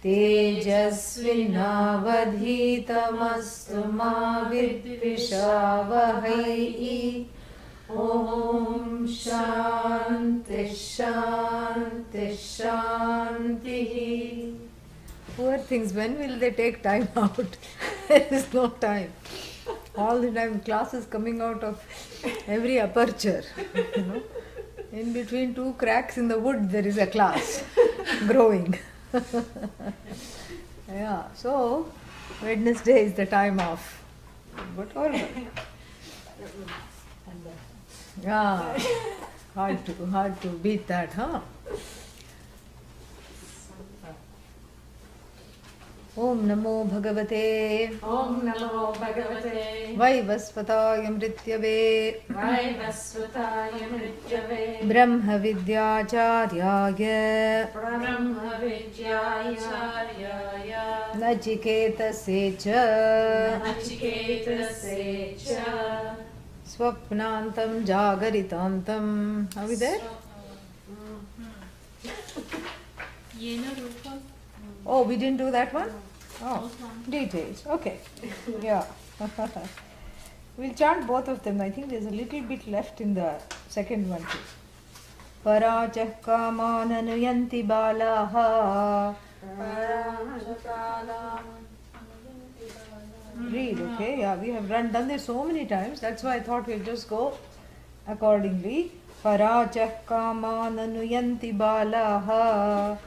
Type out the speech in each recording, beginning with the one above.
तेजस्विनावधीतमस्तु मा विद्विषावहै. Om Shanti Shanti Shanti. Poor things, when will they take time out? There is no time. All the time class is coming out of every aperture. You know? In between two cracks in the wood there is a class growing. Yeah, so Wednesday is the time off. But all right. Yeah, hard to beat that, huh? Om Namo Bhagavate. Om Namo Bhagavate. Vaivasvataya Mrityave. Vaivasvataya Mrityave. Brahma Vidyacharyaya. Brahma Vidyacharyaya. Nachiketa Secha. Nachiketa Secha. Swapnantam Jagaritantam. Are we there? Yena Rupa. Oh, we didn't do that one? Oh, details. Okay. Yeah. We'll chant both of them. I think there's a little bit left in the second one too. Parachah kamananuyanti balaha. Read, okay? Yeah, we have done this so many times. That's why I thought we'll just go accordingly. Parachah kamananuyanti balaha.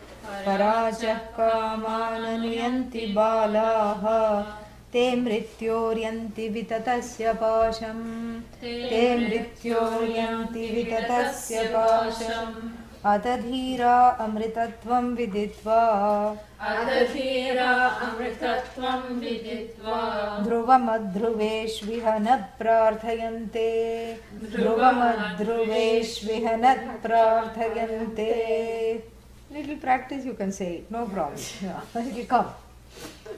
Parachah kamananuyanti balaha. Te mrityoryanti vitatasya pasham. Te mrityoryanti vitatasya pasham. Atadhira amritatvam viditva. Adadhira amritatvam viditva. Dhruvamadhruveshvihanat prarthayante. Dhruvamadhruveshvihanat prarthayante. Little practice you can say it, no problem. Yeah, it will come.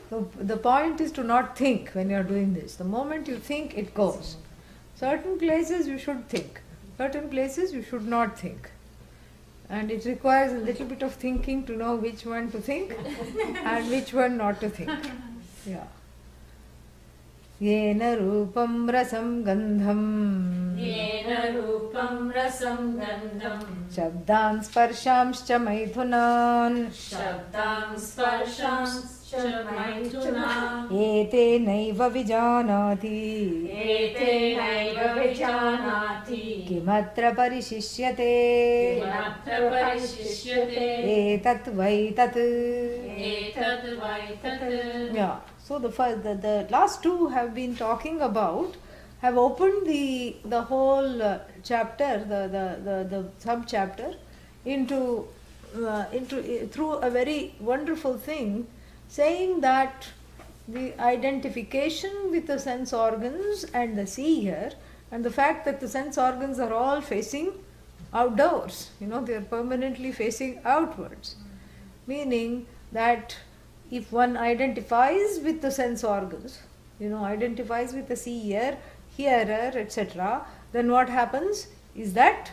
So the point is to not think when you are doing this. The moment you think, it goes. Certain places you should think. Certain places you should not think. And it requires a little bit of thinking to know which one to think and which one not to think. Yeah. Yena rupam rasam gandham. Yena rupam rasam gandham. Shabdan sparshamscha maithunan. Shabdam sparshamscha maithunan. Ete naiva vijanati. Ete naiva vijanati. Kimatra parishishyate. Kimatra parishishyate. Etat vaitat. Etat vaitat. Yeah. So the last two have been talking about, have opened the whole chapter, the sub chapter into through a very wonderful thing, saying that the identification with the sense organs and the seer, and the fact that the sense organs are all facing outdoors, they are permanently facing outwards, meaning that if one identifies with the sense organs, identifies with the seer, hearer, etc., then what happens is that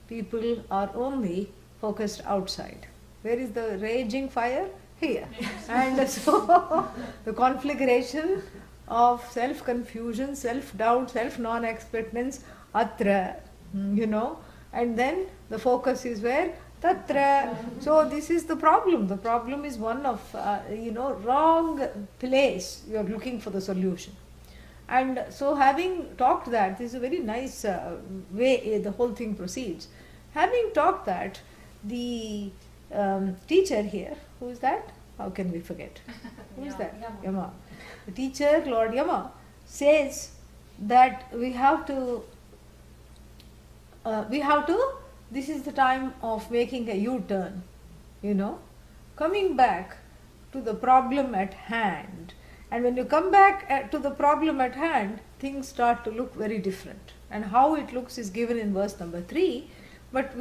people are only focused outside. Where is the raging fire? Here. And so the conflagration of self-confusion, self-doubt, self-non-expectance, atra, and then the focus is where? Tatra. So this is the problem. The problem is one of, wrong place. You are looking for the solution. And so having talked that, this is a very nice way the whole thing proceeds. Having talked that, the teacher here, who is that? How can we forget? Who is that? Yama. The teacher, Lord Yama, says that we have to, this is the time of making a U-turn, coming back to the problem at hand. And when you come back to the problem at hand, things start to look very different. And how it looks is given in verse number 3, but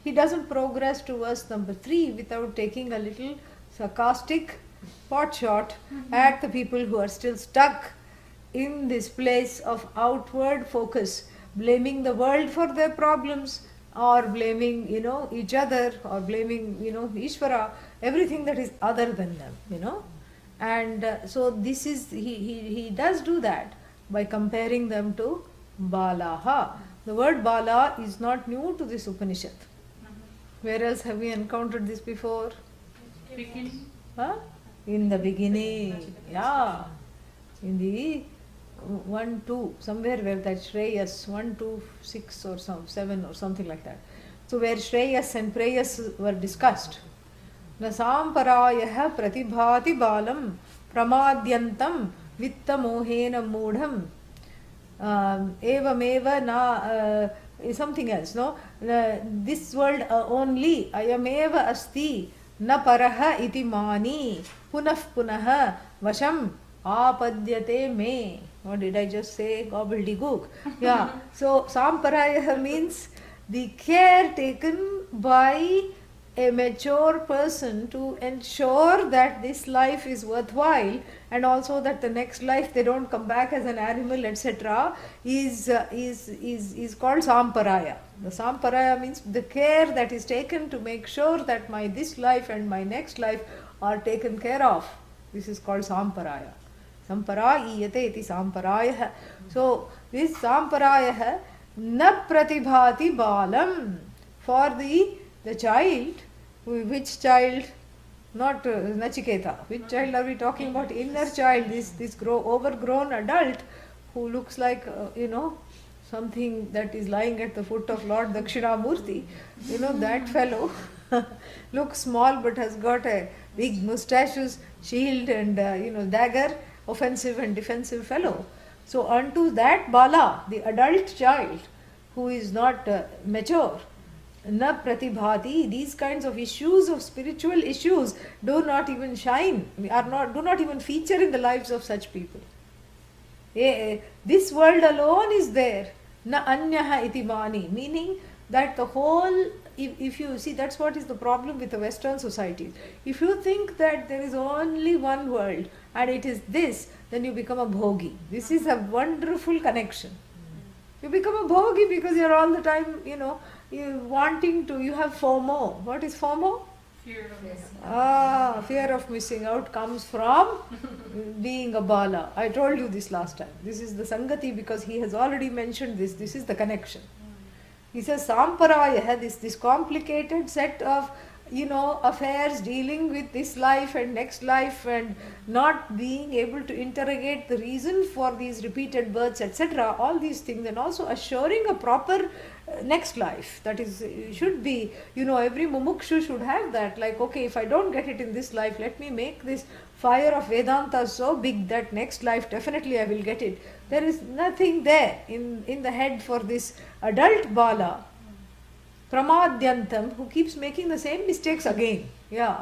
he doesn't progress to verse number 3 without taking a little sarcastic pot shot at the people who are still stuck in this place of outward focus, blaming the world for their problems, or blaming, each other, or blaming, Ishvara, everything that is other than them. And so this is, he does do that by comparing them to Balaha. The word Bala is not new to this Upanishad. Where else have we encountered this before? Beginning. Huh? In the beginning, yeah. In the 1, 2, somewhere where that Shreyas, 1, 2, 6 or 7 or something like that. So where Shreyas and Preyas were discussed. Nasamparayah pratibhati balam pramadyantam vitta mohena moodham evameva na something else, no? This world only, ayameva asti na paraha iti mani punah punah vasham apadyate me. What did I just say? Gobbledygook. Yeah. So samparayah means the care taken by a mature person to ensure that this life is worthwhile, and also that the next life they don't come back as an animal, etc., is called samparaya. The samparaya means the care that is taken to make sure that my this life and my next life are taken care of. This is called samparaya. Samparayate iti samparayah. So this samparayah na pratibhati balam, for the child. Which child? Not Nachiketa. Which child are we talking about? Inner child, this overgrown adult who looks like something that is lying at the foot of Lord Dakshinamurti. That fellow looks small but has got a big moustaches, shield and dagger, offensive and defensive fellow. So unto that Bala, the adult child who is not mature, na pratibhati, these kinds of issues, of spiritual issues, do not even shine, do not even feature in the lives of such people. This world alone is there. Na anyaha iti mani, meaning that the whole, if you see, that's what is the problem with the Western society. If you think that there is only one world and it is this, then you become a bhogi. This is a wonderful connection. You become a bhogi because you're all the time, you have FOMO. What is FOMO? Fear of missing. Fear of missing out comes from being a Bala. I told you this last time. This is the Sangati, because he has already mentioned this. This is the connection. He says Samparaya, this complicated set of affairs dealing with this life and next life, and not being able to interrogate the reason for these repeated births, etc., all these things, and also assuring a proper next life. That is, should be, every mumukshu should have that, like, okay, if I don't get it in this life, let me make this fire of Vedanta so big that next life definitely I will get it. There is nothing there in the head for this adult Bala, Pramadyantam, who keeps making the same mistakes again. Yeah.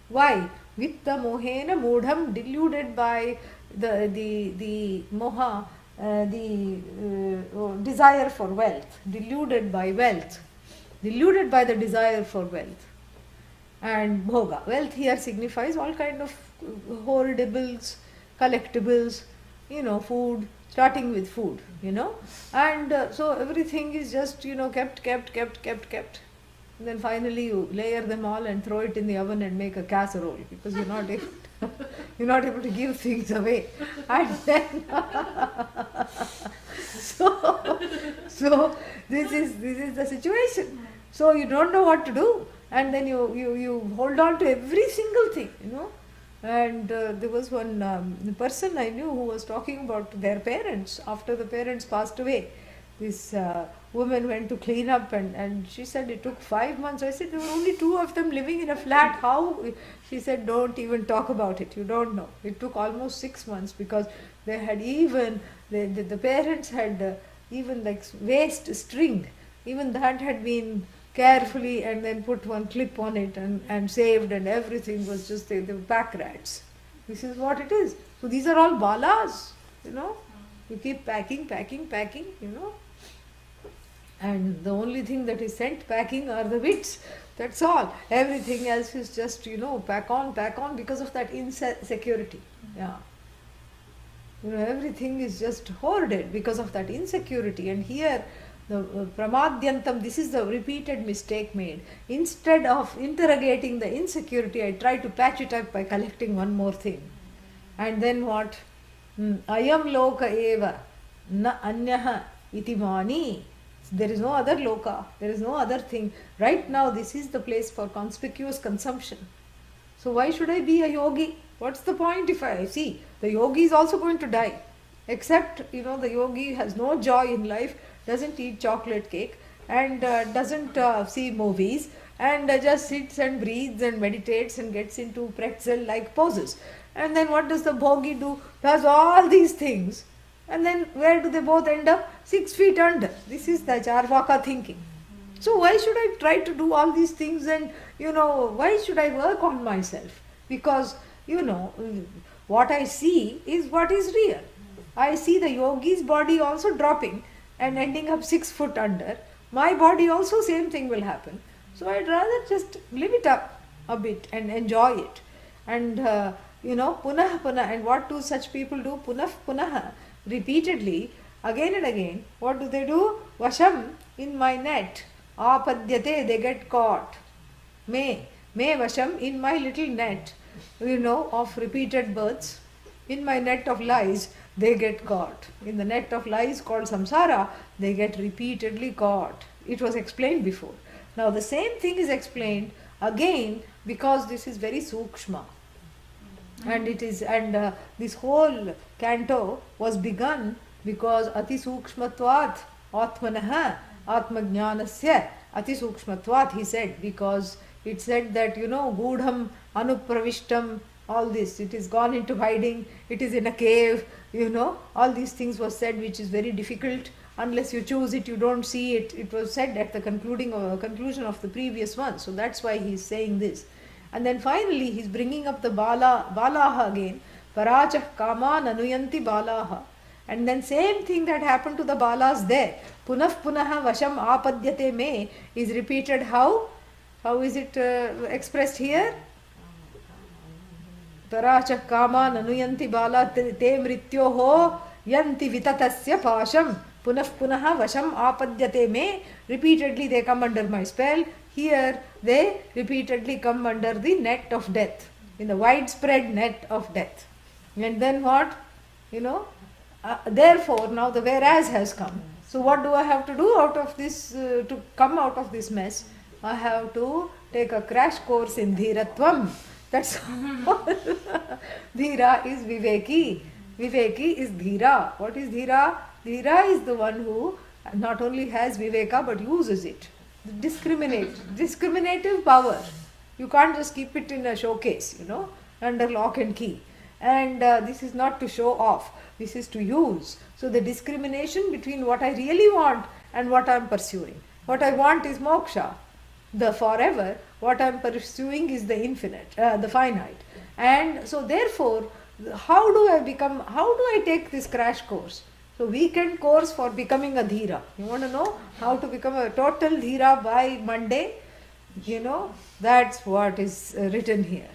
Why? Vitta mohena moodham, deluded by the moha, desire for wealth, deluded by wealth, deluded by the desire for wealth. And bhoga, wealth here signifies all kind of hoardables, collectibles, food, starting with food, and so everything is just, kept. And then finally you layer them all and throw it in the oven and make a casserole, because you're not able to give things away. And then so this is the situation. So you don't know what to do, and then you hold on to every single thing, And there was one person I knew who was talking about their parents after the parents passed away. This woman went to clean up, and she said it took 5 months. I said, there were only 2 of them living in a flat. How? She said, don't even talk about it. You don't know. It took almost 6 months, because they had even, the parents had even like waste string. Even that had been carefully, and then put one clip on it and saved, and everything was just, they were pack rats. This is what it is. So these are all balas, You keep packing, and the only thing that is sent packing are the wits. That's all. Everything else is just, pack on, because of that insecurity. Yeah. Everything is just hoarded because of that insecurity. And here, The pramadyantam, this is the repeated mistake made. Instead of interrogating the insecurity, I try to patch it up by collecting one more thing. And then what? Ayam loka eva na anyaha iti mani. There is no other loka, there is no other thing. Right now, this is the place for conspicuous consumption. So why should I be a yogi? What's the point if I see? The yogi is also going to die. Except, the yogi has no joy in life, doesn't eat chocolate cake, and doesn't see movies, and just sits and breathes and meditates and gets into pretzel-like poses. And then what does the bhogi do? Does all these things. And then where do they both end up? 6 feet under. This is the Charvaka thinking. So why should I try to do all these things, and why should I work on myself? Because what I see is what is real. I see the yogi's body also dropping and ending up 6 foot under. My body also same thing will happen. So I'd rather just live it up a bit and enjoy it. And punah punah. And what do such people do? Punah punah. Repeatedly, again and again. What do they do? Vasham, in my net. Apadyate, they get caught. Me vasham, in my little net, of repeated births. In my net of lies, they get caught. In the net of lies called samsara, they get repeatedly caught. It was explained before. Now the same thing is explained again because this is very sukshma. And this whole canto was begun because ati sukshmatvat atmanaha atmajnanasya ati sukshmatvat, he said, because it said that gudham anupravishtam, all this, it is gone into hiding, it is in a cave, all these things was said, which is very difficult. Unless you choose it, you don't see it. It was said at the conclusion of the previous one. So that's why he is saying this. And then finally he is bringing up the balaha again. Parachah kama nanuyanti balaha. And then same thing that happened to the balas there. Punah punaha vasham apadyate me is repeated how? How is it expressed here? Parachah kama nanuyanti bala te mrityoho yanti vitatasya pasham. Punah punaha vasham apadyate me. Repeatedly they come under my spell. Here they repeatedly come under the net of death, in the widespread net of death. And then what? Therefore now the whereas has come. So what do I have to do out of this, to come out of this mess? I have to take a crash course in dhiratvam. That's all. Dhira is viveki. Viveki is dhira. What is dhira? Dhira is the one who not only has viveka but uses it. Discriminative power. You can't just keep it in a showcase, under lock and key. And this is not to show off. This is to use. So the discrimination between what I really want and what I am pursuing. What I want is moksha, the forever. What I am pursuing is the infinite, the finite. And so therefore, how do I take this crash course? So weekend course for becoming a dhira. You want to know how to become a total dhira by Monday? That's what is written here.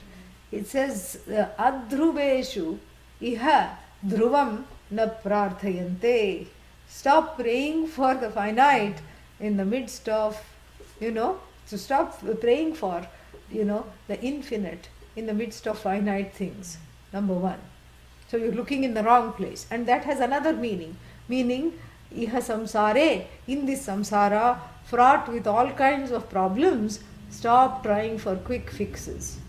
It says, adhruveshu iha dhruvam na prarthayante. Stop praying for the finite in the midst of, so stop praying for, the infinite in the midst of finite things. Number one. So you're looking in the wrong place. And that has another meaning. Meaning, iha samsare, in this samsara, fraught with all kinds of problems, stop trying for quick fixes.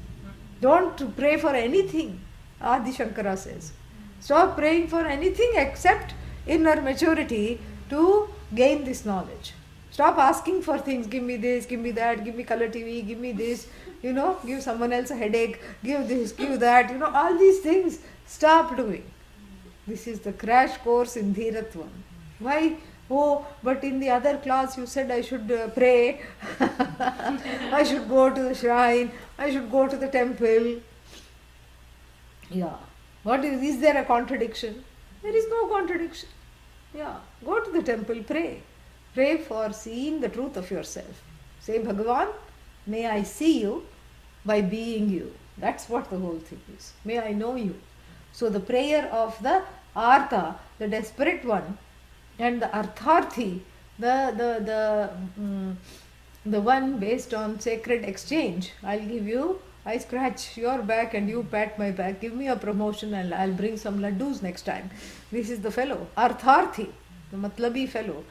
Don't pray for anything, Adi Shankara says. Stop praying for anything except inner maturity to gain this knowledge. Stop asking for things, give me this, give me that, give me color TV, give me this, give someone else a headache, give this, give that, all these things. Stop doing. This is the crash course in Dhiratvam. Why? Oh, but in the other class you said I should pray, I should go to the shrine, I should go to the temple. Yeah. Is there a contradiction? There is no contradiction. Yeah. Go to the temple, pray. Pray for seeing the truth of yourself. Say, Bhagavan, may I see you by being you. That's what the whole thing is. May I know you. So the prayer of the Artha, the desperate one, and the Artharthi, The one based on sacred exchange. I scratch your back and you pat my back. Give me a promotion and I'll bring some laddus next time. This is the fellow. Artharthi, the matlabi fellow,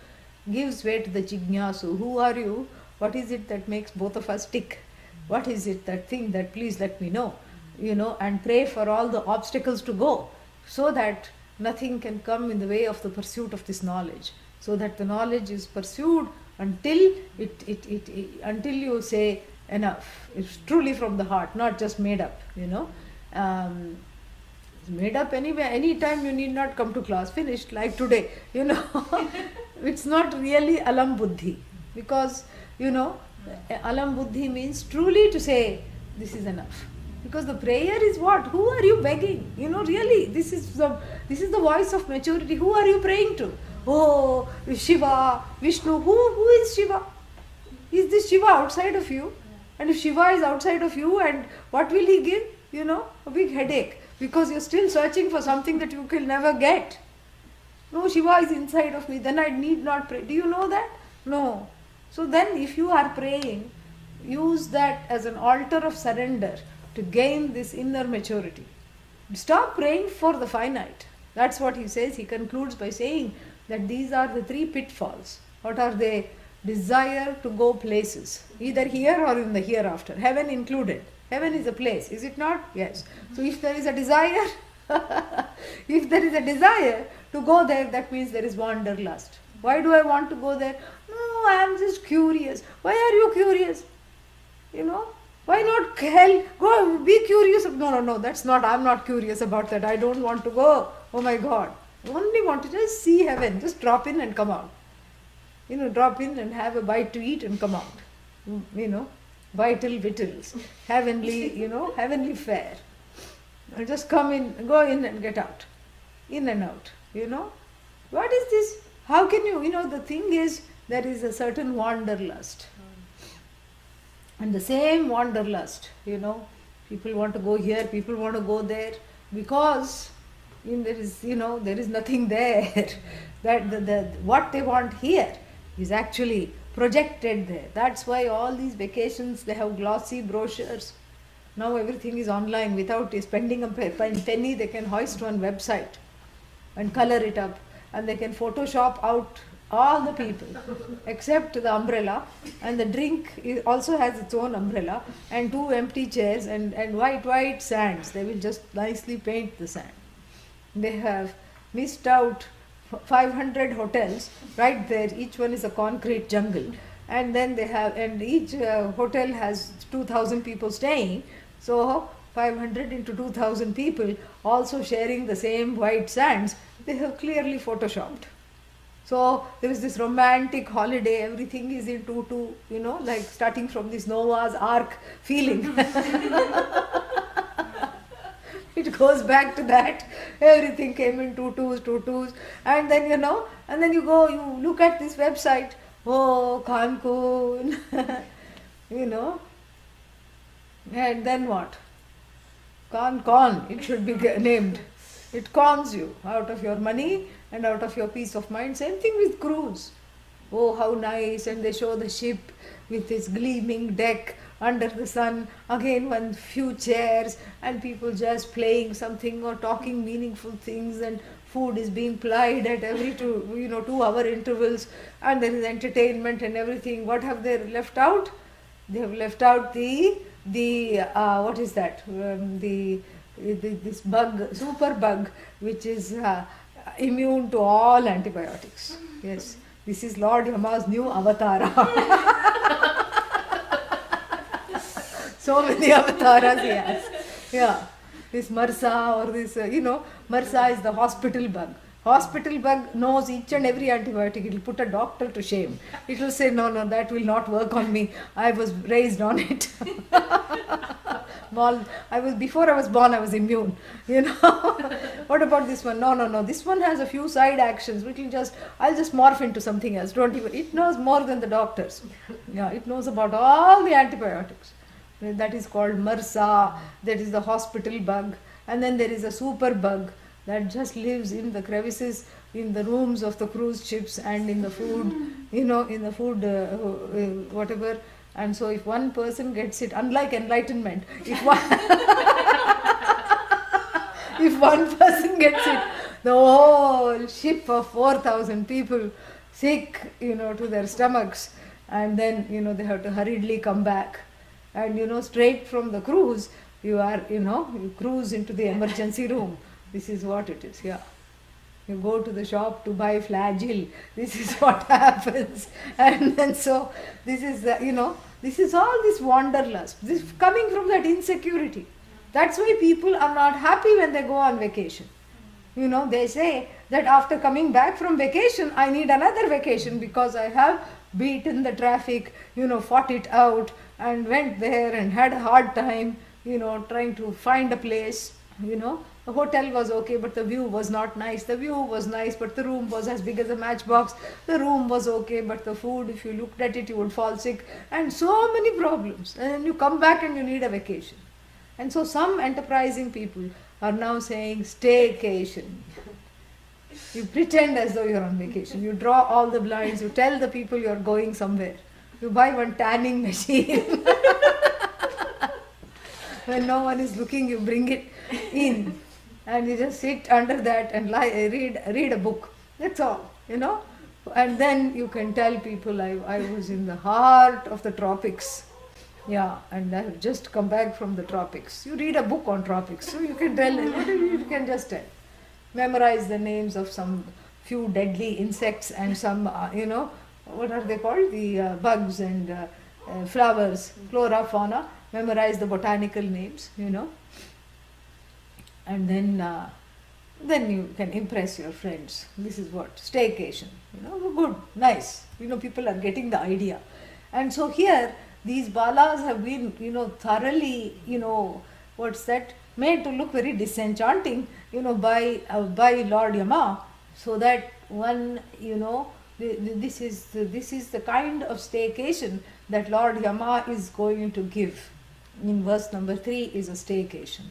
gives way to the jignasu. Who are you? What is it that makes both of us tick? What is it that thing that please let me know? And pray for all the obstacles to go, so that nothing can come in the way of the pursuit of this knowledge. So that the knowledge is pursued until until you say enough. It's truly from the heart, not just made up. It's made up anyway. Anytime you need not come to class. Finished, like today. It's not really alam buddhi, because alam buddhi means truly to say this is enough. Because the prayer is what? Who are you begging? Really, this is the voice of maturity. Who are you praying to? Oh, Shiva, Vishnu. Who is Shiva? Is this Shiva outside of you? And if Shiva is outside of you, and what will he give? A big headache, because you're still searching for something that you can never get. No, Shiva is inside of me, then I need not pray. Do you know that? No. So then if you are praying, use that as an altar of surrender to gain this inner maturity. Stop praying for the finite. That's what he says. He concludes by saying that these are the three pitfalls. What are they? Desire to go places, either here or in the hereafter, heaven included. Heaven is a place, is it not? Yes. So if there is a desire, to go there, that means there is wanderlust. Why do I want to go there? No, I am just curious. Why are you curious? Why not hell? Go, be curious. No, that's not, I'm not curious about that. I don't want to go. Oh my God. I only want to just see heaven. Just drop in and come out. Drop in and have a bite to eat and come out. Vital victuals. Heavenly, heavenly fare. And just come in, go in and get out. In and out. What is this? How can you, the thing is, there is a certain wanderlust. And the same wanderlust, people want to go here, people want to go there, because there is nothing there. That what they want here is actually projected there. That's why all these vacations, they have glossy brochures. Now everything is online. Without spending a penny, they can hoist one website and color it up, and they can Photoshop out all the people except the umbrella, and the drink also has its own umbrella, and two empty chairs, and white sands. They will just nicely paint the sand. They have missed out 500 hotels right there. Each one is a concrete jungle, and then and each hotel has 2,000 people staying. So 500 into 2,000 people also sharing the same white sands. They have clearly photoshopped. So there is this romantic holiday, everything is in tutu, like starting from this Noah's Ark feeling. It goes back to that. Everything came in tutus, and then and then you look at this website. Oh, Cancun, and then what? Con, it should be named. It cons you out of your money and out of your peace of mind. Same thing with cruise. Oh, how nice. And they show the ship with its gleaming deck under the sun. Again, few chairs and people just playing something or talking meaningful things, and food is being plied at every 2-hour intervals, and there is entertainment and everything. What have they left out? They have left out the what is that? This bug, super bug, which is immune to all antibiotics. Yes, this is Lord Yama's new avatara. So many avatars he has. Yeah, this MRSA or this, MRSA is the hospital bug. Hospital bug knows each and every antibiotic. It will put a doctor to shame. It will say, no, that will not work on me. I was raised on it. Before I was born, I was immune. What about this one? No. This one has a few side actions. I'll just morph into something else. It knows more than the doctors. Yeah, it knows about all the antibiotics. That is called MRSA. That is the hospital bug. And then there is a super bug, that just lives in the crevices, in the rooms of the cruise ships and in the food, in the food, whatever. And so if one person gets it, unlike enlightenment, if one, if one person gets it, the whole ship of 4,000 people sick, to their stomachs, and then, they have to hurriedly come back. And, straight from the cruise, you cruise into the emergency room. This is what it is, yeah. You go to the shop to buy flagyl. This is what happens. And then so, this is, this is all this wanderlust. This is coming from that insecurity. That's why people are not happy when they go on vacation. They say that after coming back from vacation, I need another vacation because I have beaten the traffic, fought it out and went there and had a hard time, trying to find a place, The hotel was okay, but the view was not nice. The view was nice, but the room was as big as a matchbox. The room was okay, but the food, if you looked at it, you would fall sick. And so many problems. And then you come back and you need a vacation. And so some enterprising people are now saying staycation. You pretend as though you're on vacation. You draw all the blinds. You tell the people you're going somewhere. You buy one tanning machine. When no one is looking, you bring it in. And you just sit under that and read a book. That's all, And then you can tell people, I was in the heart of the tropics. Yeah, and I have just come back from the tropics. You read a book on tropics, so you can tell, you can just tell. Memorize the names of some few deadly insects and some, what are they called? The bugs and flowers, flora, fauna. Memorize the botanical names, And then you can impress your friends. This is what? Staycation. Good, nice. People are getting the idea. And so here, these balas have been, thoroughly, made to look very disenchanting, by Lord Yama, so that one, this is the kind of staycation that Lord Yama is going to give. In verse number 3 is a staycation.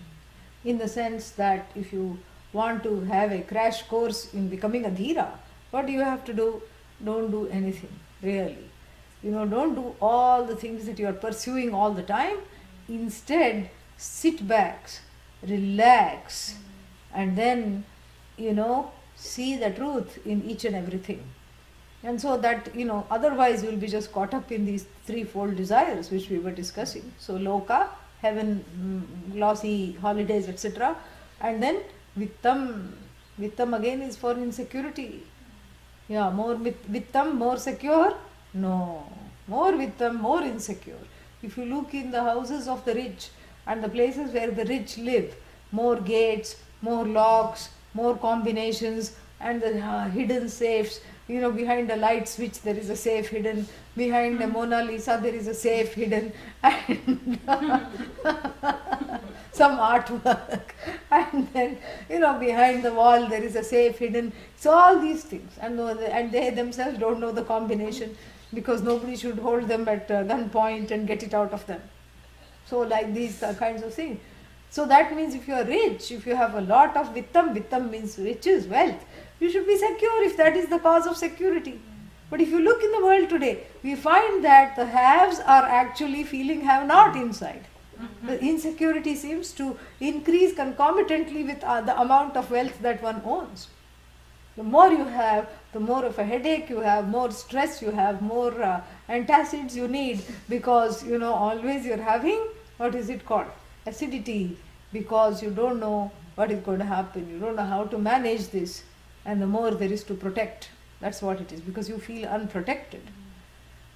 In the sense that if you want to have a crash course in becoming a dhira, what do you have to do? Don't do anything, really. Don't do all the things that you are pursuing all the time. Instead, sit back, relax, and then, see the truth in each and everything. And so that, otherwise you will be just caught up in these threefold desires which we were discussing. So, loka, heaven, glossy holidays, etc. And then vittam. Vittam again is for insecurity. Yeah, more vittam, more secure? No. More vittam, more insecure. If you look in the houses of the rich and the places where the rich live, more gates, more locks, more combinations, and the hidden safes. Behind a light switch there is a safe hidden. Behind a Mona Lisa there is a safe hidden. And some artwork. And then, behind the wall there is a safe hidden. So all these things. And they themselves don't know the combination because nobody should hold them at gunpoint and get it out of them. So like these kinds of things. So that means if you are rich, if you have a lot of vittam means riches, wealth, you should be secure if that is the cause of security. But if you look in the world today, we find that the haves are actually feeling have not inside. The insecurity seems to increase concomitantly with the amount of wealth that one owns. The more you have, the more of a headache you have, more stress you have, more antacids you need, because always you're having, what is it called? Acidity, because you don't know what is going to happen, you don't know how to manage this, and the more there is to protect. That's what it is, because you feel unprotected.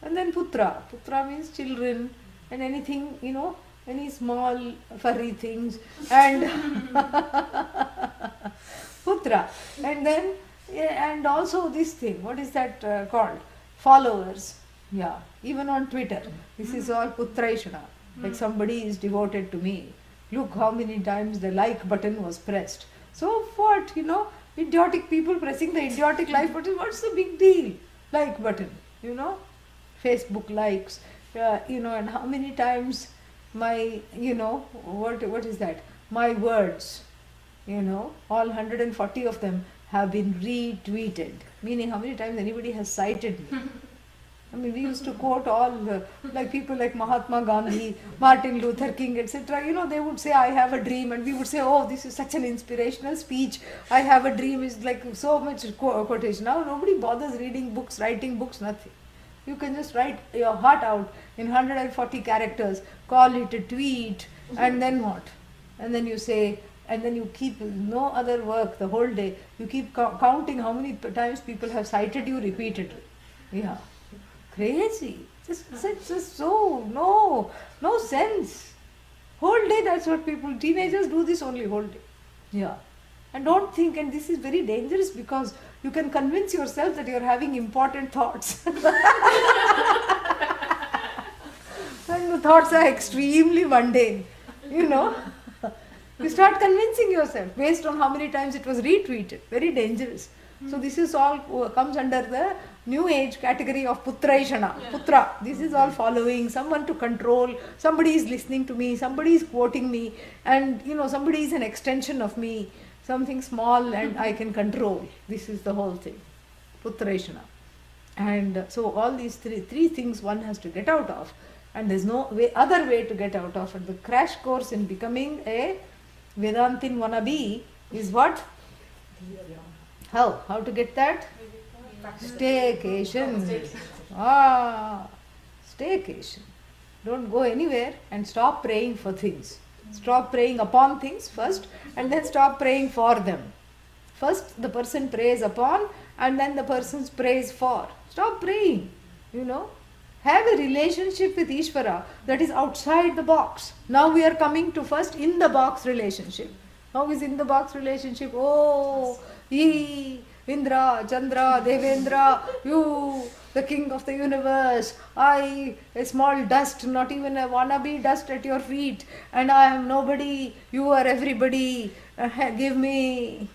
And then putra. Putra means children and anything, any small furry things, and putra. And then, and also this thing, what is that called? Followers. Yeah, even on Twitter. This is all putraishana. Like somebody is devoted to me. Look how many times the like button was pressed. So what, idiotic people pressing the idiotic like button, what's the big deal? Like button, Facebook likes, and how many times my, what is that? My words, all 140 of them have been retweeted, meaning how many times anybody has cited me. I mean, we used to quote all like people like Mahatma Gandhi, Martin Luther King, etc. They would say, I have a dream, and we would say, oh, this is such an inspirational speech. I have a dream is like so much quotation. Now nobody bothers reading books, writing books, nothing. You can just write your heart out in 140 characters, call it a tweet, and then what? And then you say, and then you keep no other work the whole day. You keep counting how many times people have cited you repeatedly. Yeah. Crazy. Just so, no sense. Whole day that's what people, teenagers do this only whole day. Yeah. And don't think, and this is very dangerous because you can convince yourself that you're having important thoughts. And the thoughts are extremely mundane, You start convincing yourself based on how many times it was retweeted. Very dangerous. So this is all comes under the new age category of putraishana. Putra. This is all following someone to control. Somebody is listening to me. Somebody is quoting me. And somebody is an extension of me. Something small and I can control. This is the whole thing. Putraishana. And so all these three things one has to get out of. And there's no other way to get out of it. The crash course in becoming a Vedantin wannabe is what? How to get that? Staycation. Staycation. Don't go anywhere and stop praying for things. Stop praying upon things first and then stop praying for them. First the person prays upon and then the person prays for. Stop praying. Have a relationship with Ishvara that is outside the box. Now we are coming to first in the box relationship. How is in the box relationship? Oh, Indra, Chandra, Devendra, you, the king of the universe, I, a small dust, not even a wannabe dust at your feet, and I am nobody, you are everybody, give me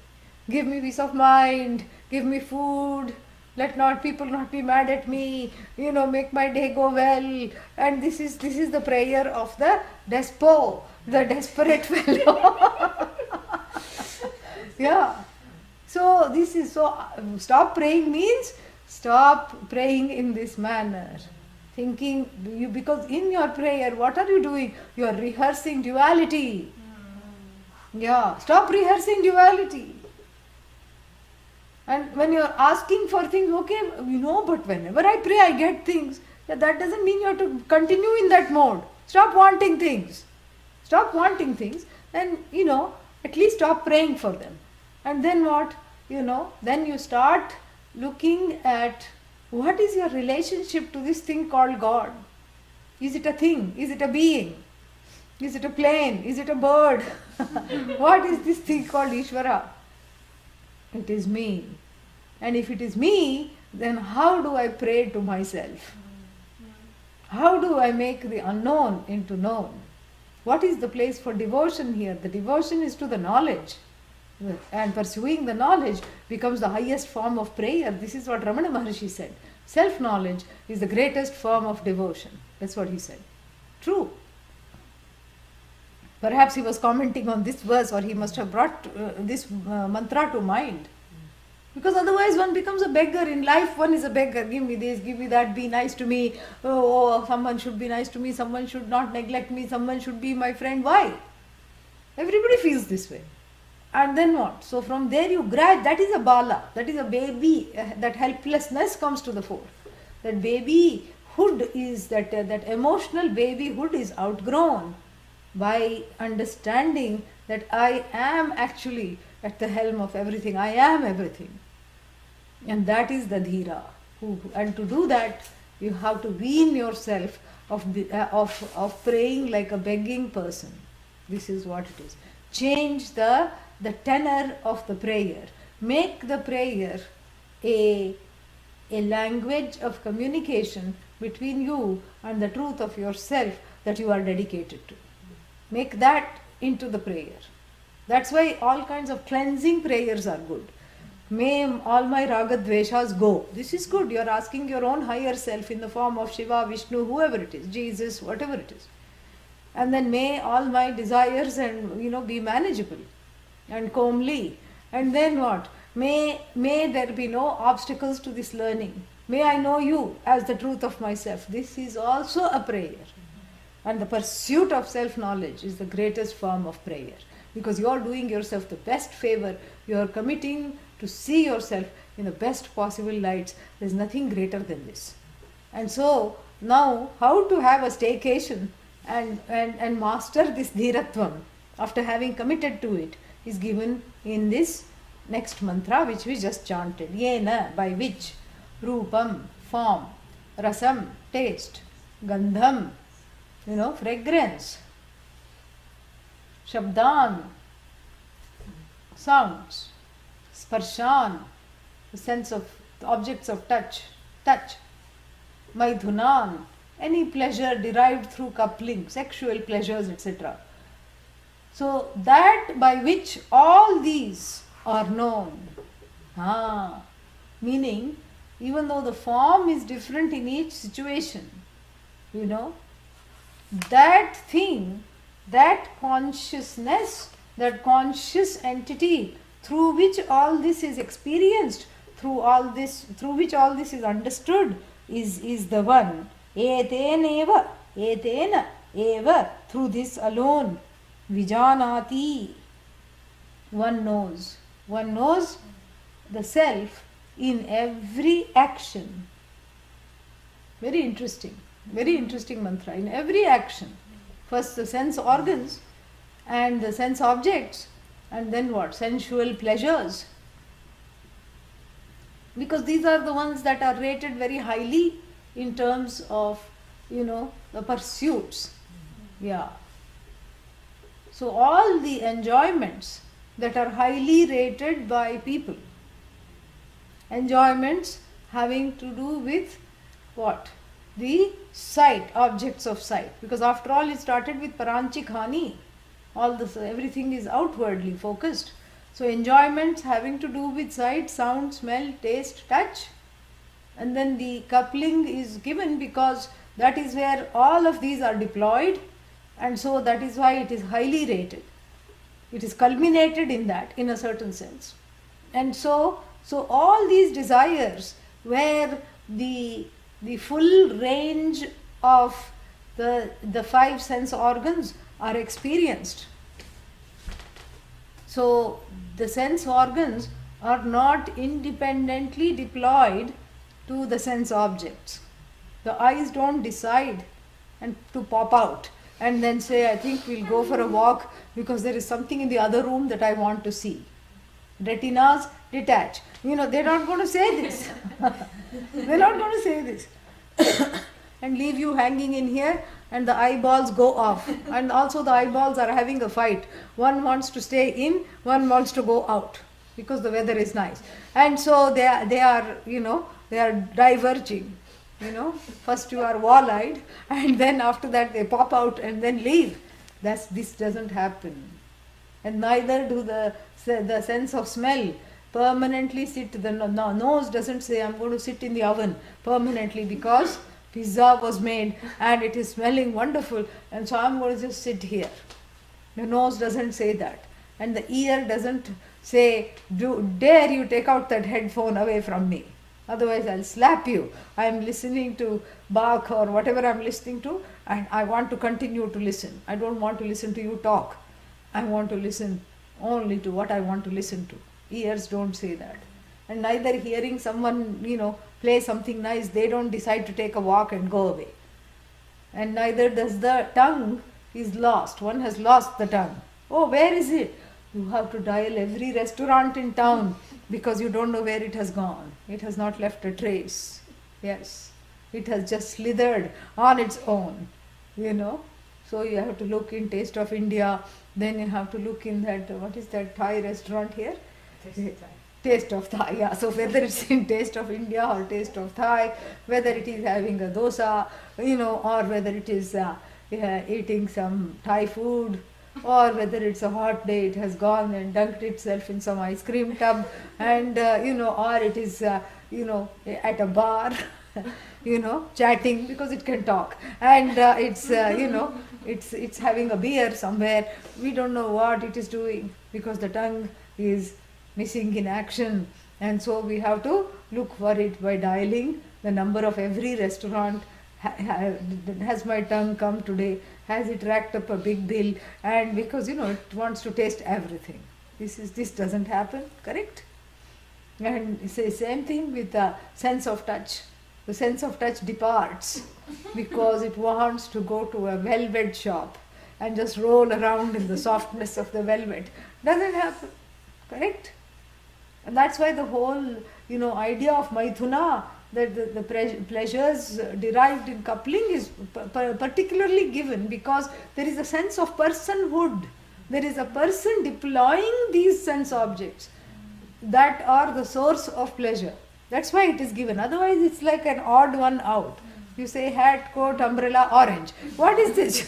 peace of mind, give me food, let people not be mad at me, make my day go well. And this is the prayer of the despo, the desperate fellow. Yeah. So stop praying means stop praying in this manner. Thinking because in your prayer, what are you doing? You are rehearsing duality. Yeah. Stop rehearsing duality. And when you are asking for things, okay, but whenever I pray, I get things. That doesn't mean you have to continue in that mode. Stop wanting things. Then, at least stop praying for them. And then what? Then you start looking at what is your relationship to this thing called God. Is it a thing? Is it a being? Is it a plane? Is it a bird? What is this thing called Ishvara? It is me. And if it is me, then how do I pray to myself? How do I make the unknown into known? What is the place for devotion here? The devotion is to the knowledge. And pursuing the knowledge becomes the highest form of prayer. This is what Ramana Maharshi said. Self-knowledge is the greatest form of devotion. That's what he said. True. Perhaps he was commenting on this verse, or he must have brought this mantra to mind. Because otherwise one becomes a beggar. In life one is a beggar. Give me this, give me that, be nice to me. Oh, someone should be nice to me, someone should not neglect me, someone should be my friend. Why? Everybody feels this way. And then what? So from there you grab, that is a bala, that is a baby, that helplessness comes to the fore. That babyhood is, that emotional babyhood is outgrown by understanding that I am actually at the helm of everything. I am everything. And that is the dhira. And to do that, you have to wean yourself of praying like a begging person. This is what it is. Change the tenor of the prayer. Make the prayer a language of communication between you and the truth of yourself that you are dedicated to. Make that into the prayer. That's why all kinds of cleansing prayers are good. May all my raga dveshas go. This is good. You are asking your own higher self in the form of Shiva, Vishnu, whoever it is, Jesus, whatever it is. And then may all my desires and be manageable. and comely. And then what? May there be no obstacles to this learning. May I know you as the truth of myself. This is also a prayer. And the pursuit of self-knowledge is the greatest form of prayer. Because you are doing yourself the best favor. You are committing to see yourself in the best possible lights. There is nothing greater than this. And so, now, how to have a staycation and master this dhiratvam after having committed to it is given in this next mantra which we just chanted. Yena, by which, rupam, form, rasam, taste, gandham, fragrance, shabdan, sounds, sparshan, the sense of objects of touch, maidhunan, any pleasure derived through coupling, sexual pleasures, etc. So that by which all these are known. Meaning, even though the form is different in each situation, that thing, that consciousness, that conscious entity through which all this is experienced, through which all this is understood, is the one. Etena eva, through this alone, vijanati, one knows the self in every action. Very interesting mantra. In every action, first the sense organs and the sense objects, and then what? Sensual pleasures. Because these are the ones that are rated very highly in terms of, the pursuits. Yeah. So all the enjoyments that are highly rated by people, enjoyments having to do with what? The sight, objects of sight. Because after all, it started with paranchik hani. Everything is outwardly focused. So enjoyments having to do with sight, sound, smell, taste, touch. And then the coupling is given because that is where all of these are deployed. And so that is why it is highly rated. It is culminated in that, in a certain sense. And so all these desires where the full range of the five sense organs are experienced. So the sense organs are not independently deployed to the sense objects. The eyes don't decide and to pop out and then say, I think we'll go for a walk because there is something in the other room that I want to see. Retinas detach. They're not going to say this. They're not going to say this. And leave you hanging in here and the eyeballs go off. And also the eyeballs are having a fight. One wants to stay in, one wants to go out because the weather is nice. And so they are diverging. First you are wall-eyed and then after that they pop out and then leave. This doesn't happen. And neither do the sense of smell permanently sit. The nose doesn't say, I'm going to sit in the oven permanently because pizza was made and it is smelling wonderful and so I'm going to just sit here. The nose doesn't say that. And the ear doesn't say, dare you take out that headphone away from me. Otherwise I'll slap you. I'm listening to Bach or whatever I'm listening to and I want to continue to listen. I don't want to listen to you talk. I want to listen only to what I want to listen to. Ears don't say that. And neither hearing someone, play something nice, they don't decide to take a walk and go away. And neither does the tongue is lost. One has lost the tongue. Oh, where is it? You have to dial every restaurant in town because you don't know where it has gone. It has not left a trace. Yes. It has just slithered on its own, So you have to look in Taste of India, then you have to look in that, what is that Thai restaurant here? Taste of Thai, yeah. So whether it's in Taste of India or Taste of Thai, whether it is having a dosa, or whether it is eating some Thai food, or whether it's a hot day, it has gone and dunked itself in some ice cream tub, and or it is at a bar, chatting because it can talk, and it's having a beer somewhere. We don't know what it is doing. because the tongue is missing in action, and so we have to look for it by dialing the number of every restaurant. Has my tongue come today? Has it racked up a big bill? And because it wants to taste everything. This doesn't happen, correct? And it's the same thing with the sense of touch. The sense of touch departs because it wants to go to a velvet shop and just roll around in the softness of the velvet. Doesn't happen, correct? And that's why the whole idea of Maithuna, that the pleasures derived in coupling is particularly given because there is a sense of personhood. There is a person deploying these sense objects that are the source of pleasure. That's why it is given. Otherwise, it's like an odd one out. You say hat, coat, umbrella, orange. What is this?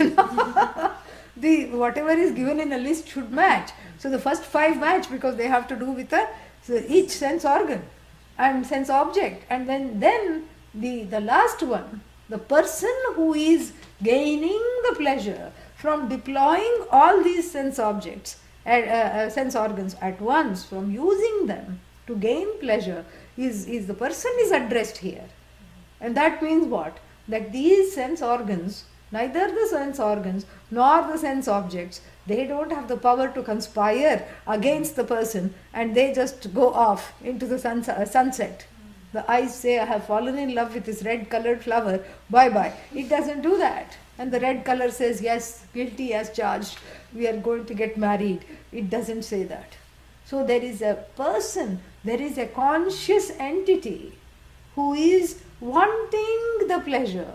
Whatever is given in a list should match. So the first 5 match because they have to do with each sense organ and sense object. And then the last one, the person who is gaining the pleasure from deploying all these sense objects, sense organs at once, from using them to gain pleasure, is the person is addressed here. And that means what? That these sense organs, neither the sense organs nor the sense objects, they don't have the power to conspire against the person and they just go off into the sunset. The eyes say, I have fallen in love with this red colored flower, bye bye. It doesn't do that. And the red color says, yes, guilty as charged, we are going to get married. It doesn't say that. So there is a person, there is a conscious entity who is wanting the pleasure,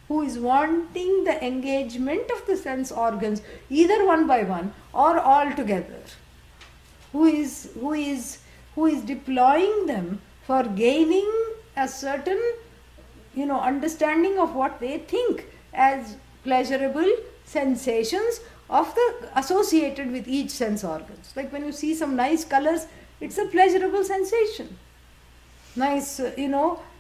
who is wanting the engagement of the sense organs, either one by one or all together, who is deploying them for gaining a certain understanding of what they think as pleasurable sensations of the associated with each sense organs. Like when you see some nice colors, it's a pleasurable sensation. Nice,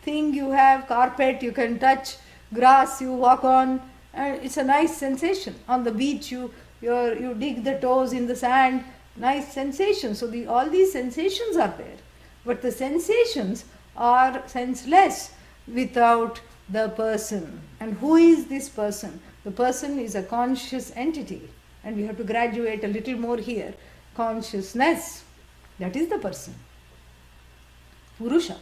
thing you have, carpet you can touch, grass you walk on, and it's a nice sensation. On the beach you dig the toes in the sand, nice sensation. So all these sensations are there, but the sensations are senseless without the person. And who is this person? The person is a conscious entity, and we have to graduate a little more here. Consciousness, that is the person. Purusha,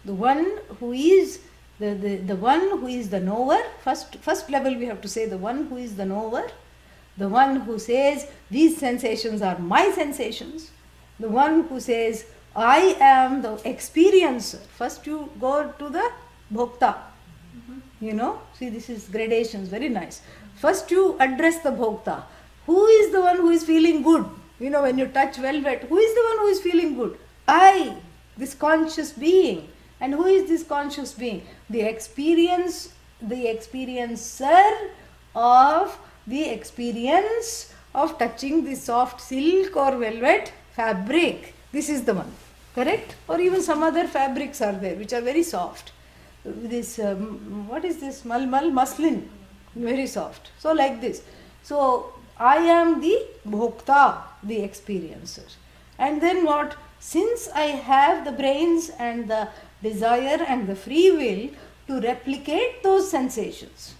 the one who is the one who is the knower. First level we have to say the one who is the knower, the one who says these sensations are my sensations, the one who says I am the experiencer. First you go to the bhokta. See, this is gradations, very nice. First you address the bhokta. Who is the one who is feeling good? When you touch velvet, who is the one who is feeling good? I, this conscious being. And who is this conscious being? The experiencer of the experience of touching the soft silk or velvet fabric. This is the one, correct? Or even some other fabrics are there which are very soft. This, what is this? Malmal, muslin, very soft. So like this. So I am the bhokta, the experiencer. And then what? Since I have the brains and the desire and the free will to replicate those sensations,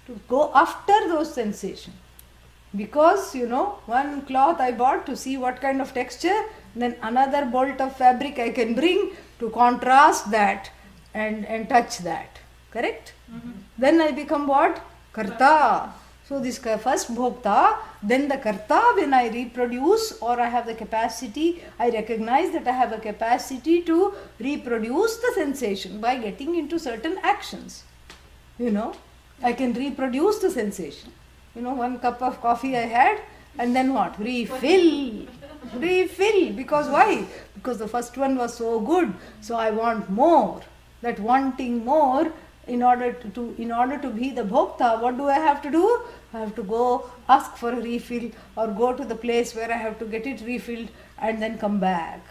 to go after those sensations. Because, one cloth I bought to see what kind of texture, then another bolt of fabric I can bring to contrast that and touch that. Correct? Mm-hmm. Then I become what? Karta. So this first bhokta, then the karta. When I reproduce or I have the capacity, I recognize that I have a capacity to reproduce the sensation by getting into certain actions. I can reproduce the sensation. 1 cup of coffee I had, and then what? Refill. Because why? Because the first one was so good, so I want more. That wanting more, in order to be the bhokta, what do I have to do? I have to go ask for a refill or go to the place where I have to get it refilled and then come back.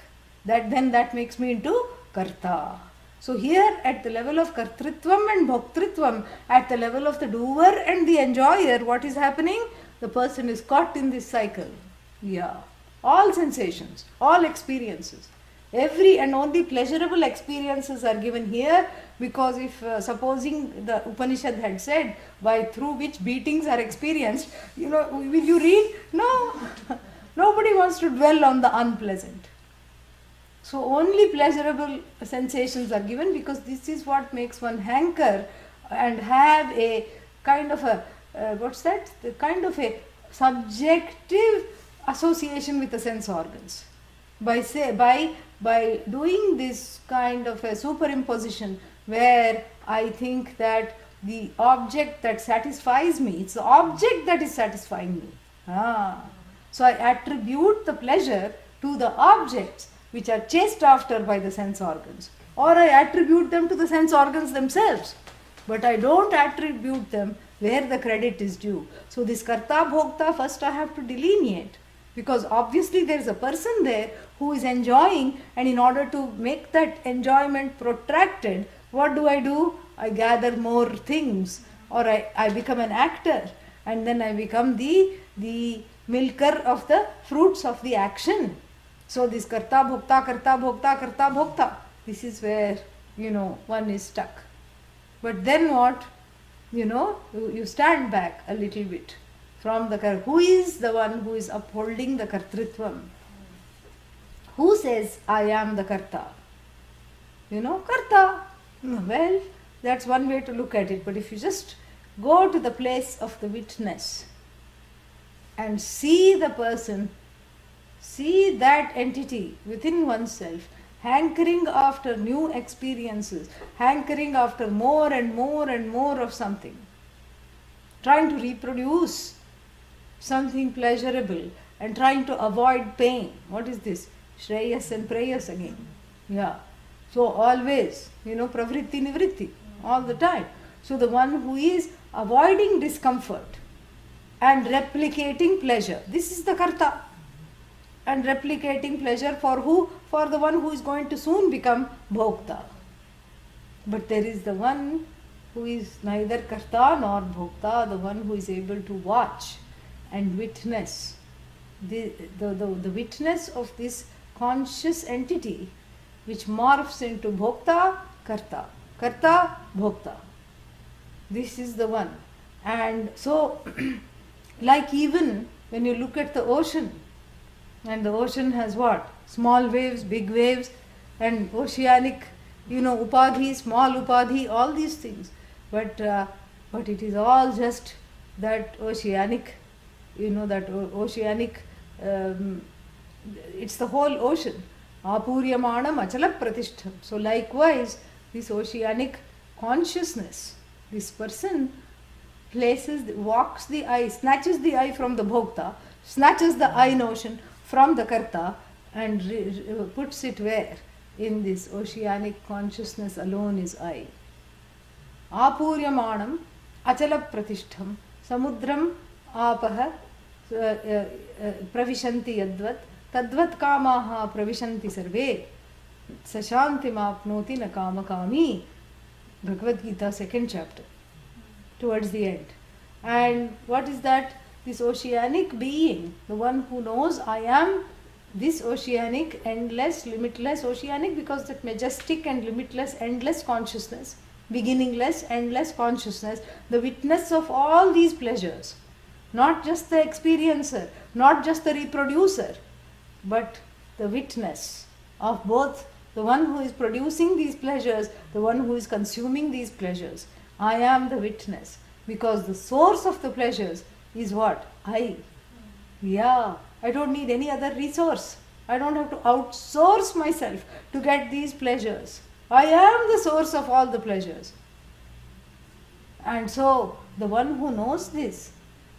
That makes me into karta. So here at the level of kartritvam and bhoktritvam, at the level of the doer and the enjoyer, what is happening? The person is caught in this cycle. Yeah. all sensations, all experiences. Every and only pleasurable experiences are given here, because if supposing the Upanishad had said by through which beatings are experienced, will you read? No. Nobody wants to dwell on the unpleasant. So only pleasurable sensations are given, because this is what makes one hanker and have a kind of a the kind of a subjective association with the sense organs. By doing this kind of a superimposition, where I think that the object that satisfies me, it's the object that is satisfying me. So I attribute the pleasure to the objects which are chased after by the sense organs, or I attribute them to the sense organs themselves, but I don't attribute them where the credit is due. So this karta bhokta, first I have to delineate, because obviously there is a person there who is enjoying, and in order to make that enjoyment protracted, what do? I gather more things, or I become an actor, and then I become the milker of the fruits of the action. So this karta bhokta, karta bhokta, karta bhokta, this is where one is stuck. But then what? You stand back a little bit from the who is the one who is upholding the kartritvam? Who says I am the karta? Karta. Well, that's one way to look at it. But if you just go to the place of the witness and see the person, see that entity within oneself, hankering after new experiences, hankering after more and more and more of something, trying to reproduce something pleasurable and trying to avoid pain. What is this? Shreyas and prayas again. Yeah. So always, pravritti nivritti, all the time. So the one who is avoiding discomfort and replicating pleasure, this is the karta. And replicating pleasure for who? For the one who is going to soon become bhokta. But there is the one who is neither karta nor bhokta, the one who is able to watch and witness. The witness of this conscious entity which morphs into bhokta, karta. Karta, bhokta. This is the one. And so, like even when you look at the ocean, and the ocean has what? Small waves, big waves, and oceanic, upadhi, small upadhi, all these things. But it is all just that oceanic, oceanic, it's the whole ocean. Apuryamanam achala pratishtham. So likewise, this oceanic consciousness, this person walks the eye, snatches the eye from the bhokta, snatches the eye notion from the karta, and puts it where? In this oceanic consciousness alone is I. Apuryamanam achala pratishtham samudram apaha pravishanti yadvat tadvat kamaha pravishanti sarve sashantim apnoti na kama kami. Bhagavad Gita, 2nd chapter, towards the end. And what is that? This oceanic being, the one who knows I am this oceanic, endless, limitless oceanic, because that majestic and limitless, endless consciousness, beginningless, endless consciousness, the witness of all these pleasures, not just the experiencer, not just the reproducer, but the witness of both the one who is producing these pleasures, the one who is consuming these pleasures. I am the witness, because the source of the pleasures is what? I. Yeah, I don't need any other resource. I don't have to outsource myself to get these pleasures. I am the source of all the pleasures. And so, the one who knows this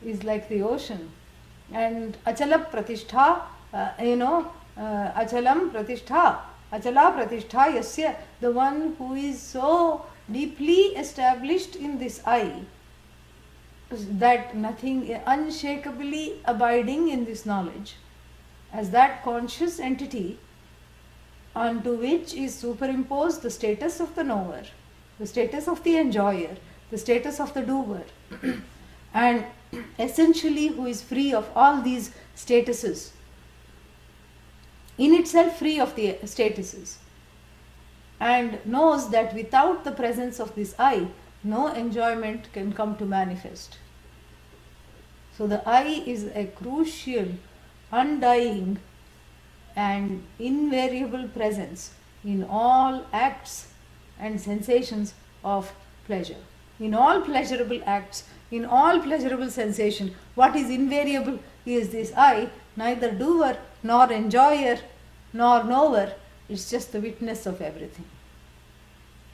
is like the ocean. And achala pratishtha, achalam pratishtha, achala pratishtha yasya, the one who is so deeply established in this I, that nothing, unshakably abiding in this knowledge, as that conscious entity onto which is superimposed the status of the knower, the status of the enjoyer, the status of the doer, and essentially who is free of all these statuses in itself free of the statuses, and knows that without the presence of this I, no enjoyment can come to manifest. So the I is a crucial, undying and invariable presence in all acts and sensations of pleasure. In all pleasurable acts, in all pleasurable sensation, what is invariable is this I, neither doer nor enjoyer nor knower. It's just the witness of everything.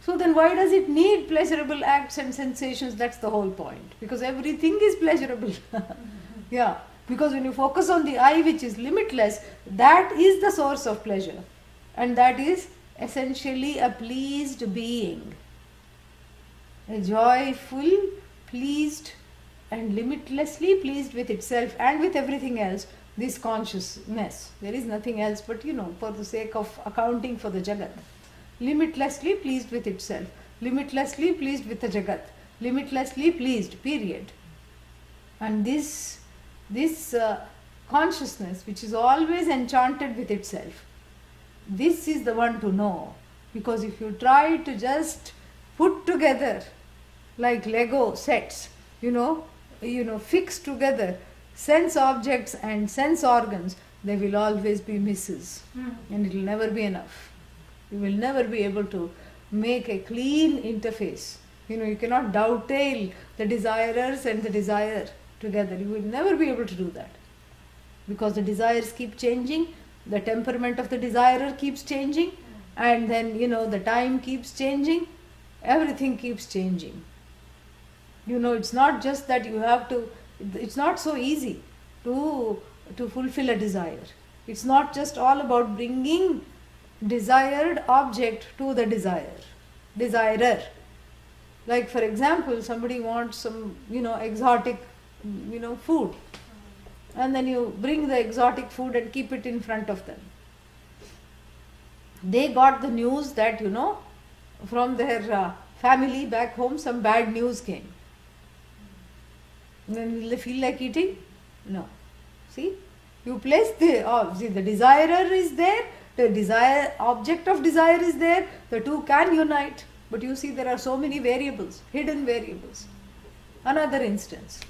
So then why does it need pleasurable acts and sensations? That's the whole point. Because everything is pleasurable. Yeah. Because when you focus on the I, which is limitless, that is the source of pleasure. And that is essentially a pleased being. A joyful, pleased and limitlessly pleased with itself and with everything else. This consciousness. There is nothing else but, for the sake of accounting for the Jagat. Limitlessly pleased with itself. Limitlessly pleased with the Jagat. Limitlessly pleased, period. And this consciousness, which is always enchanted with itself, this is the one to know. Because if you try to just put together like Lego sets, fix together sense objects and sense organs, there will always be misses. And it will never be enough. You will never be able to make a clean interface. You cannot dovetail the desirers and the desire together. You will never be able to do that. Because the desires keep changing, the temperament of the desirer keeps changing, and then, the time keeps changing, everything keeps changing. It's not just that you have to, it's not so easy to fulfill a desire. It's not just all about bringing desired object to the desirer. Like for example, somebody wants some, exotic, food. And then you bring the exotic food and keep it in front of them. They got the news that, from their family back home, some bad news came. Then will they feel like eating? No. See? You place the desirer is there, the object of desire is there, the two can unite. But you see, there are so many variables, hidden variables. Another instance.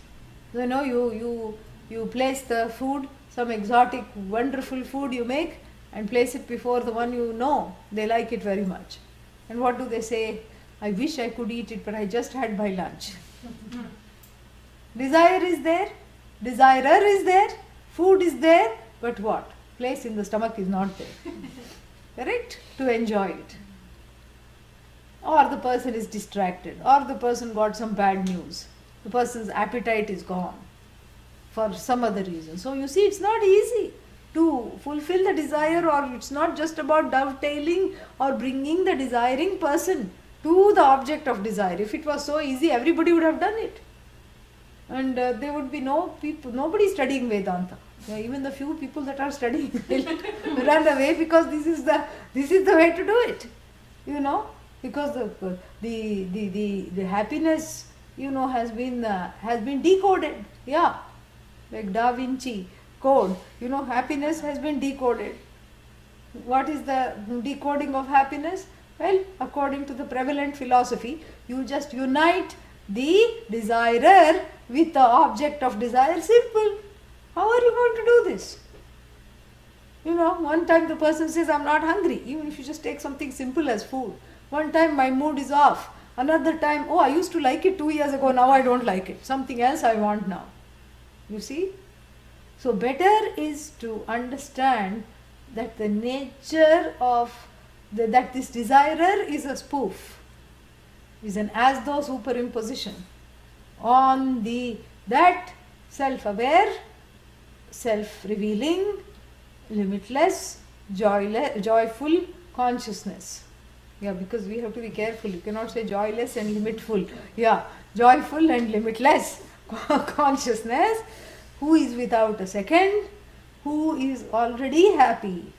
You place the food, some exotic, wonderful food you make, and place it before the one they like it very much. And what do they say? I wish I could eat it, but I just had my lunch. Desire is there, desirer is there, food is there, but what? Place in the stomach is not there. Correct? To enjoy it. Or the person is distracted, or the person got some bad news. The person's appetite is gone for some other reason. So you see, it's not easy to fulfill the desire, or it's not just about dovetailing or bringing the desiring person to the object of desire. If it was so easy, everybody would have done it. And there would be nobody studying Vedanta. Even the few people that are studying will run away, because this is the way to do it. Because the happiness has been decoded. Yeah, like Da Vinci Code. Happiness has been decoded. What is the decoding of happiness? Well, according to the prevalent philosophy, you just unite the desirer with the object of desire. Simple. How are you going to do this? One time the person says, I'm not hungry, even if you just take something simple as food. One time my mood is off. Another time, I used to like it 2 years ago, now I don't like it. Something else I want now. You see? So better is to understand that the nature of that this desirer is a spoof, is an as though superimposition on that self-aware, self-revealing, limitless, joyful consciousness. Yeah, because we have to be careful. You cannot say joyless and limitful. Yeah, joyful and limitless consciousness, who is without a second, who is already happy.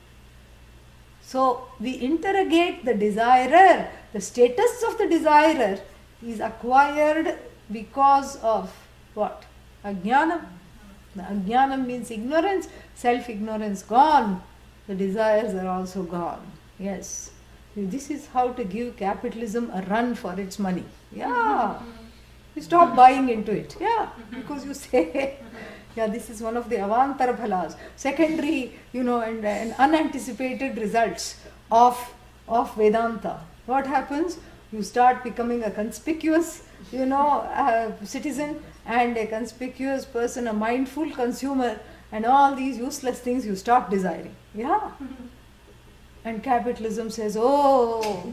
So we interrogate the desirer. The status of the desirer is acquired because of what? Ajnanam. The ajnanam means ignorance, self-ignorance gone. the desires are also gone. Yes. This is how to give capitalism a run for its money. Yeah. You stop buying into it. Yeah. Because you say, yeah, this is one of the avantara phalas, secondary, and unanticipated results of Vedanta. What happens? You start becoming a conspicuous, citizen, and a conspicuous person, a mindful consumer, and all these useless things you stop desiring. Yeah. And capitalism says, oh,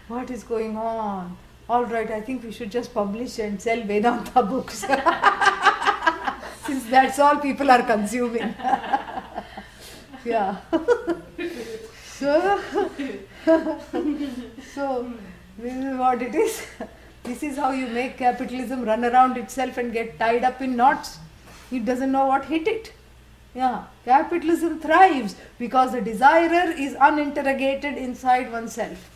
what is going on? All right, I think we should just publish and sell Vedanta books. Since that's all people are consuming. Yeah. So this is what it is. This is how you make capitalism run around itself and get tied up in knots. It doesn't know what hit it. Yeah, capitalism thrives because the desirer is uninterrogated inside oneself.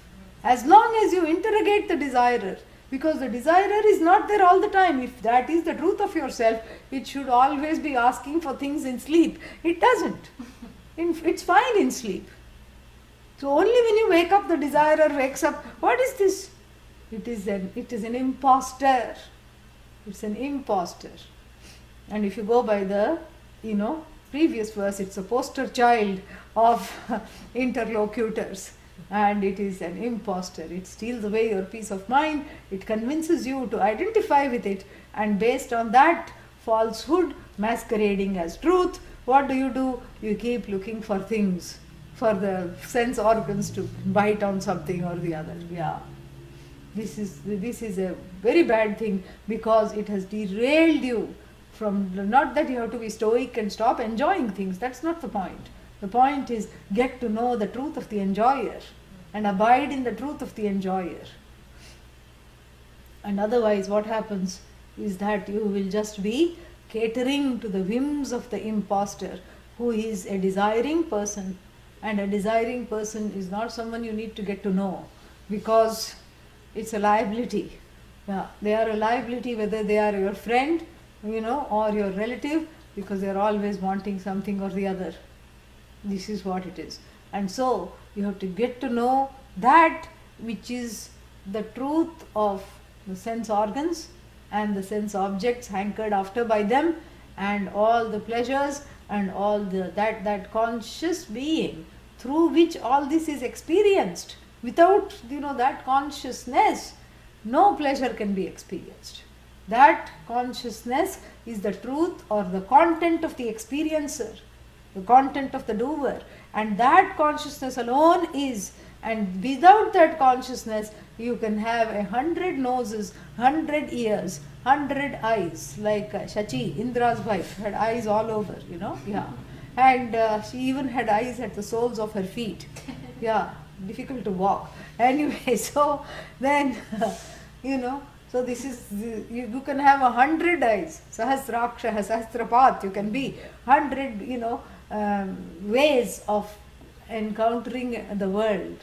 As long as you interrogate the desirer, because the desirer is not there all the time. If that is the truth of yourself, it should always be asking for things in sleep. It doesn't. It's fine in sleep. So only when you wake up, the desirer wakes up. What is this? It is an imposter. It's an imposter. And if you go by the, previous verse, it's a poster child of interlocutors. And it is an imposter. It steals away your peace of mind. It convinces you to identify with it. And based on that falsehood masquerading as truth, what do? You keep looking for things, for the sense organs to bite on something or the other. Yeah. This is a very bad thing, because it has derailed you from, not that you have to be stoic and stop enjoying things. That's not the point. The point is, get to know the truth of the enjoyer and abide in the truth of the enjoyer. And otherwise what happens is that you will just be catering to the whims of the imposter, who is a desiring person. And a desiring person is not someone you need to get to know, because it's a liability. Yeah, they are a liability whether they are your friend, or your relative, because they are always wanting something or the other. This is what it is. And so you have to get to know that which is the truth of the sense organs and the sense objects hankered after by them, and all the pleasures and all that conscious being through which all this is experienced. Without that consciousness, no pleasure can be experienced. That consciousness is the truth or the content of the experiencer, the content of the doer, and that consciousness alone is. And without that consciousness, you can have 100 noses, 100 ears, 100 eyes, like Shachi, Indra's wife, had eyes all over, yeah. And she even had eyes at the soles of her feet. Yeah, difficult to walk. Anyway, so then, so this is, you can have 100 eyes, Sahasraksha, Sahasrapat, you can be 100, ways of encountering the world.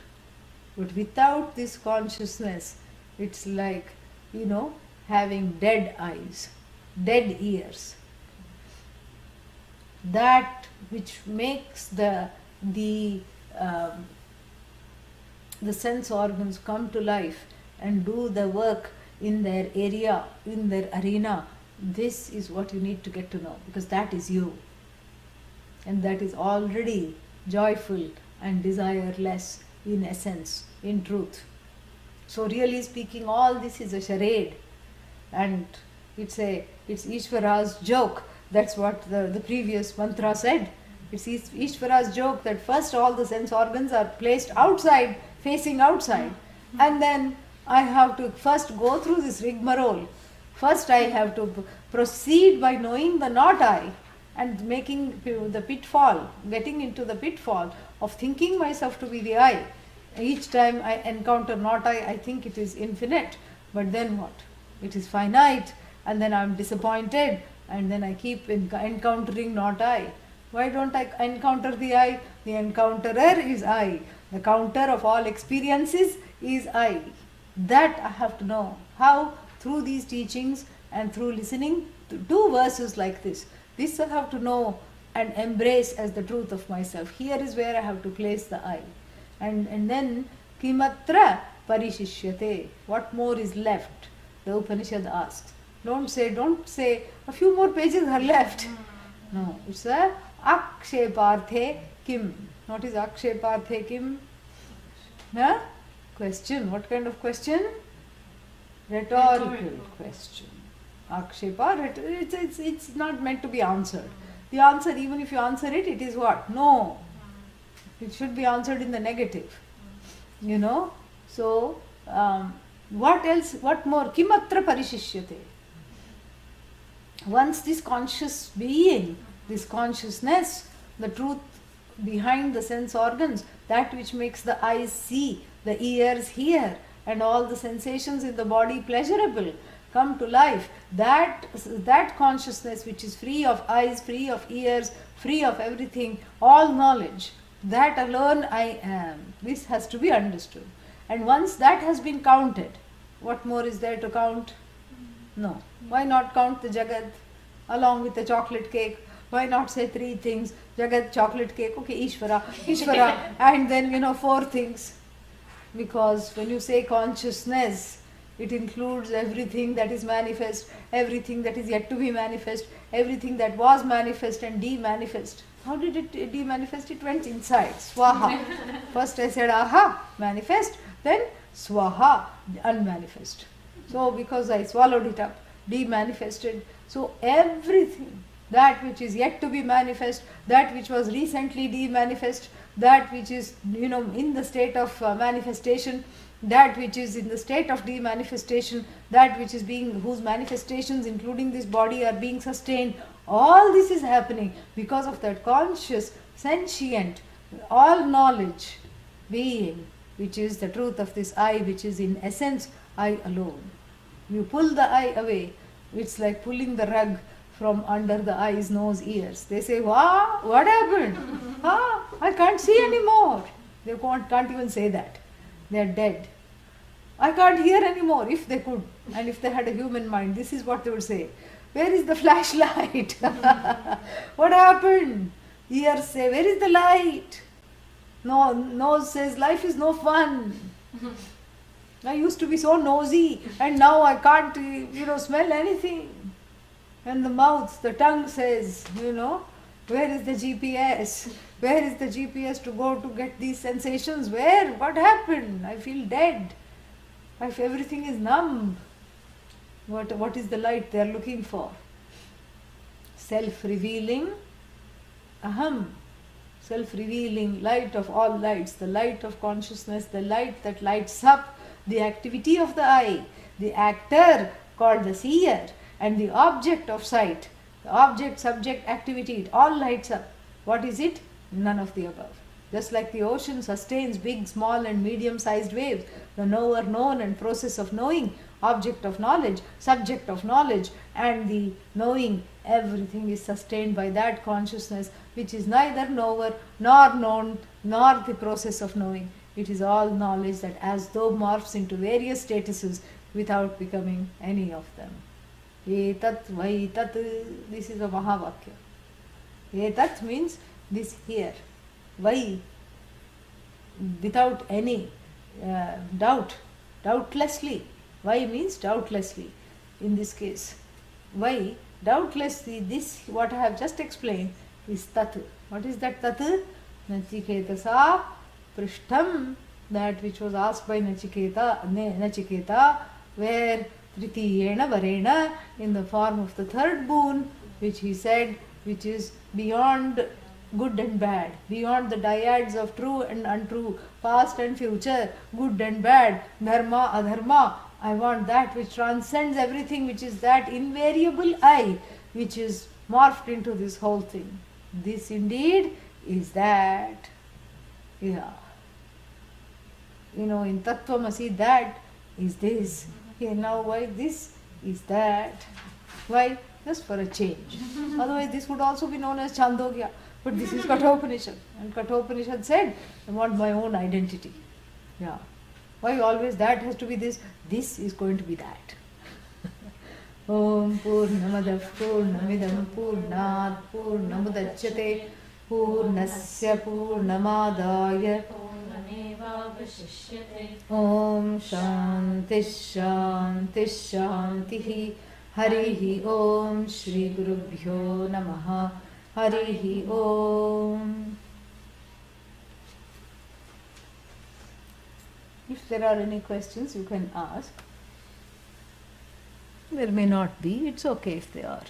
But without this consciousness, it's like, having dead eyes, dead ears. That which makes the sense organs come to life and do the work in their area, in their arena, this is what you need to get to know, because that is you. And that is already joyful and desireless in essence, in truth. So really speaking, all this is a charade, and it's Ishvara's joke. That's what the previous mantra said. It's Ishvara's joke that first all the sense organs are placed outside, facing outside, and then I have to first go through this rigmarole. First I have to proceed by knowing the not I, and making the pitfall, getting into the pitfall of thinking myself to be the I. Each time I encounter not I think it is infinite, but then what? It is finite, and then I am disappointed, and then I keep encountering not I. Why don't I encounter the I? The encounterer is I. The counter of all experiences is I. That I have to know. How? Through these teachings and through listening to 2 verses like this. This I have to know and embrace as the truth of myself. Here is where I have to place the I. And then kimatra parishishyate. What more is left? The Upanishad asks. Don't say a few more pages are left. No, it's a aksheparthe kim. What is aksheparthe kim? Huh? Question. What kind of question? Rhetorical question. Akshepa, it's not meant to be answered. The answer, even if you answer it, it is what? No. It should be answered in the negative. You know? So, what else? What more? Kimatra parishishyate. Once this conscious being, this consciousness, the truth behind the sense organs, that which makes the eyes see, the ears hear, and all the sensations in the body pleasurable, come to life, that consciousness which is free of eyes, free of ears, free of everything, all knowledge, that alone I am. This has to be understood. And once that has been counted, what more is there to count? No. Why not count the Jagat along with the chocolate cake? Why not say three things? Jagat, chocolate cake, okay, Ishvara, and then 4 things. Because when you say consciousness, it includes everything that is manifest, everything that is yet to be manifest, everything that was manifest and de-manifest. How did it de-manifest? It went inside. Swaha. First I said aha, manifest, then swaha, unmanifest. So because I swallowed it up, de-manifested. So everything, that which is yet to be manifest, that which was recently de-manifest, that which is in the state of manifestation, that which is in the state of de-manifestation, that which is whose manifestations including this body are being sustained, all this is happening because of that conscious, sentient, all knowledge being, which is the truth of this I, which is in essence I alone. You pull the I away, it's like pulling the rug from under the eyes, nose, ears. They say, wow, what happened? I can't see anymore. They can't even say that. They are dead. I can't hear anymore. If they could, and if they had a human mind, this is what they would say. Where is the flashlight? What happened? Ears say, where is the light? No, nose says, life is no fun. I used to be so nosy and now I can't, smell anything. And the mouth, the tongue says, where is the GPS? Where is the GPS to go to get these sensations? Where? What happened? I feel dead. Everything is numb. What is the light they are looking for? Self-revealing aham. Self-revealing light of all lights, the light of consciousness, the light that lights up the activity of the eye, the actor called the seer, and the object of sight, the object, subject, activity, it all lights up. What is it? None of the above. Just like the ocean sustains big, small and medium-sized waves, the knower, known and process of knowing, object of knowledge, subject of knowledge and the knowing, everything is sustained by that consciousness which is neither knower nor known nor the process of knowing. It is all knowledge that as though morphs into various statuses without becoming any of them. Etat vaitat, this is a Mahavakya. Etat means this here. Vai, without any doubt, doubtlessly. Vai means doubtlessly in this case. Vai, doubtlessly, this what I have just explained is tat. What is that tat? Nachiketa prishtam, that which was asked by Nachiketa, where Tritiyena Varena, in the form of the third boon, which he said, which is beyond good and bad, beyond the dyads of true and untrue, past and future, good and bad, dharma, adharma. I want that which transcends everything, which is that invariable I, which is morphed into this whole thing. This indeed is that. Yeah. In Tattvamasi, that is this. Okay, now why this is that? Why? Just for a change. Otherwise, this would also be known as Chandogya. But this is Kathopanishad. And Kathopanishad said, I want my own identity. Why always that has to be this? This is going to be that. Om Purnamadav Purnamidam Purnat Purnamudachyate Purnasya Purnamadaya Om Shanti Shanti Shanti Harihi Om Shri Gurubhyo Namaha Harihi Om. If there are any questions, you can ask. There may not be, it's okay if they are.